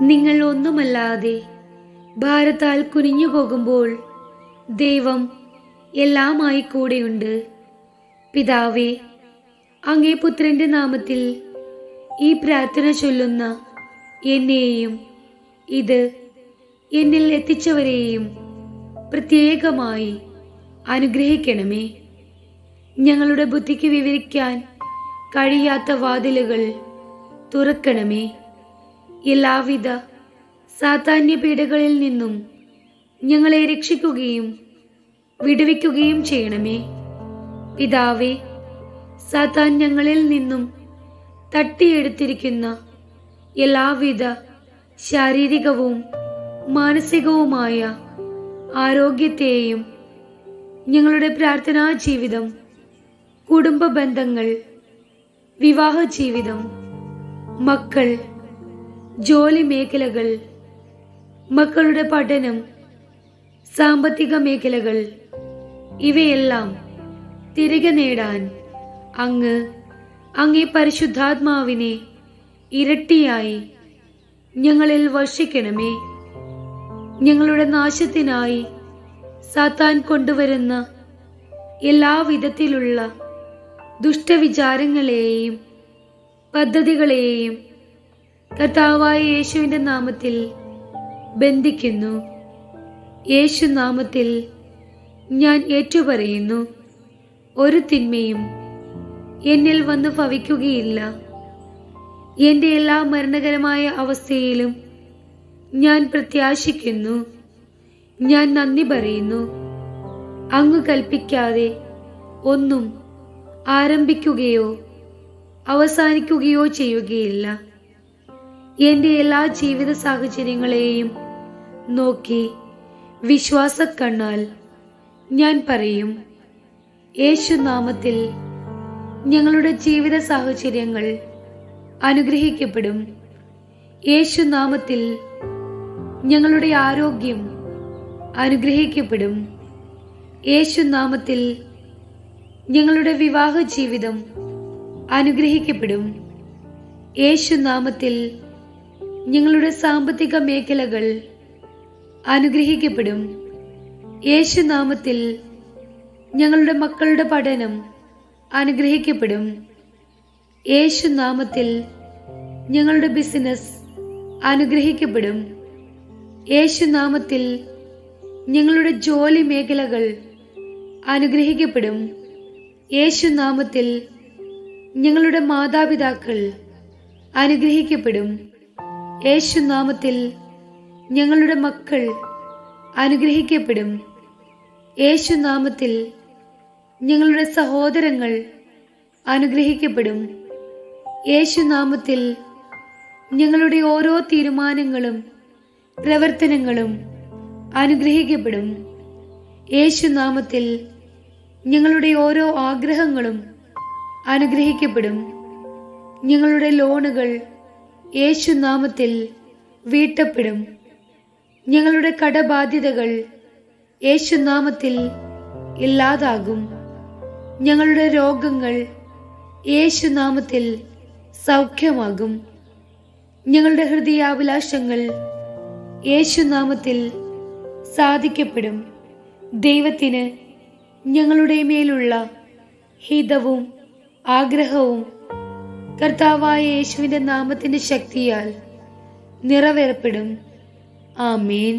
നിങ്ങൾ ഒന്നുമല്ലാതെ ഭാരത്താൽ കുനിഞ്ഞു പോകുമ്പോൾ ദൈവം എല്ലാമായി കൂടെയുണ്ട്. പിതാവേ, അങ്ങേ പുത്രന്റെ നാമത്തിൽ ഈ പ്രാർത്ഥന ചൊല്ലുന്ന എന്നെയും ഇത് എന്നിൽ എത്തിച്ചവരെയും പ്രത്യേകമായി അനുഗ്രഹിക്കണമേ. ഞങ്ങളുടെ ബുദ്ധിക്ക് വിവരിക്കാൻ കഴിയാത്ത വാതിലുകൾ തുറക്കണമേ. എല്ലാവിധ സാത്താന്യ പീഡകളിൽ നിന്നും ഞങ്ങളെ രക്ഷിക്കുകയും വിടുവിക്കുകയും ചെയ്യണമേ. പിതാവേ, സാത്താൻ ഞങ്ങളിൽ നിന്നും തട്ടിയെടുത്തിരിക്കുന്ന എല്ലാവിധ ശാരീരികവും മാനസികവുമായ ആരോഗ്യത്തെയും ഞങ്ങളുടെ പ്രാർത്ഥനാ ജീവിതം, കുടുംബ ബന്ധങ്ങൾ, വിവാഹ ജീവിതം, മക്കൾ, ജോലി മേഖലകൾ, മക്കളുടെ പഠനം, സാമ്പത്തിക മേഖലകൾ ഇവയെല്ലാം തിരികെ നേടാൻ അങ്ങേ പരിശുദ്ധാത്മാവിനെ ഇരട്ടിയായി ഞങ്ങളിൽ വർഷിക്കണമേ. ഞങ്ങളുടെ നാശത്തിനായി സാത്താൻ കൊണ്ടുവരുന്ന എല്ലാവിധത്തിലുള്ള ദുഷ്ടവിചാരങ്ങളെയും പദ്ധതികളെയും കർത്താവായ യേശുവിൻ്റെ നാമത്തിൽ ബന്ധിക്കുന്നു. യേശു നാമത്തിൽ ഞാൻ ഏറ്റുപറയുന്നു, ഒരു തിന്മയും എന്നിൽ വന്ന് ഭവിക്കുകയില്ല. എൻ്റെ എല്ലാ മരണകരമായ അവസ്ഥയിലും ഞാൻ പ്രത്യാശിക്കുന്നു. ഞാൻ നന്ദി പറയുന്നു. അങ്ങ് കൽപ്പിക്കാതെ ഒന്നും ആരംഭിക്കുകയോ അവസാനിക്കുകയോ ചെയ്യുകയില്ല. എൻ്റെ എല്ലാ ജീവിത സാഹചര്യങ്ങളെയും നോക്കി വിശ്വാസക്കണ്ണാൽ ഞാൻ പറയും, യേശുനാമത്തിൽ ഞങ്ങളുടെ ജീവിത സാഹചര്യങ്ങൾ അനുഗ്രഹിക്കപ്പെടും. യേശുനാമത്തിൽ ഞങ്ങളുടെ ആരോഗ്യം അനുഗ്രഹിക്കപ്പെടും. യേശുനാമത്തിൽ ഞങ്ങളുടെ വിവാഹ ജീവിതം അനുഗ്രഹിക്കപ്പെടും. യേശുനാമത്തിൽ ഞങ്ങളുടെ സാമ്പത്തിക മേഖലകൾ അനുഗ്രഹിക്കപ്പെടും. യേശുനാമത്തിൽ ഞങ്ങളുടെ മക്കളുടെ പഠനം അനുഗ്രഹിക്കപ്പെടും. യേശുനാമത്തിൽ ഞങ്ങളുടെ ബിസിനസ് അനുഗ്രഹിക്കപ്പെടും. യേശുനാമത്തിൽ ഞങ്ങളുടെ ജോലി മേഖലകൾ അനുഗ്രഹിക്കപ്പെടും. യേശുനാമത്തിൽ ഞങ്ങളുടെ മാതാപിതാക്കൾ അനുഗ്രഹിക്കപ്പെടും. യേശുനാമത്തിൽ ഞങ്ങളുടെ മക്കൾ അനുഗ്രഹിക്കപ്പെടും. യേശുനാമത്തിൽ ഞങ്ങളുടെ സഹോദരങ്ങൾ അനുഗ്രഹിക്കപ്പെടും. യേശുനാമത്തിൽ ഞങ്ങളുടെ ഓരോ തീരുമാനങ്ങളും പ്രവർത്തനങ്ങളും അനുഗ്രഹിക്കപ്പെടും. യേശുനാമത്തിൽ ഞങ്ങളുടെ ഓരോ ആഗ്രഹങ്ങളും അനുഗ്രഹിക്കപ്പെടും. ഞങ്ങളുടെ ലോണുകൾ യേശുനാമത്തിൽ വീട്ടപ്പെടും. ഞങ്ങളുടെ കടബാധ്യതകൾ യേശുനാമത്തിൽ ഇല്ലാതാകും. ഞങ്ങളുടെ രോഗങ്ങൾ യേശുനാമത്തിൽ സൗഖ്യമാകും. ഞങ്ങളുടെ ഹൃദയാഭിലാഷങ്ങൾ യേശുനാമത്തിൽ സാധിക്കപ്പെടും. ദൈവത്തിന് ഞങ്ങളുടെ മേലുള്ള ഹിതവും ആഗ്രഹവും കർത്താവായ യേശുവിൻ്റെ നാമത്തിൻ്റെ ശക്തിയാൽ നിറവേറപ്പെടും. ആമേൻ.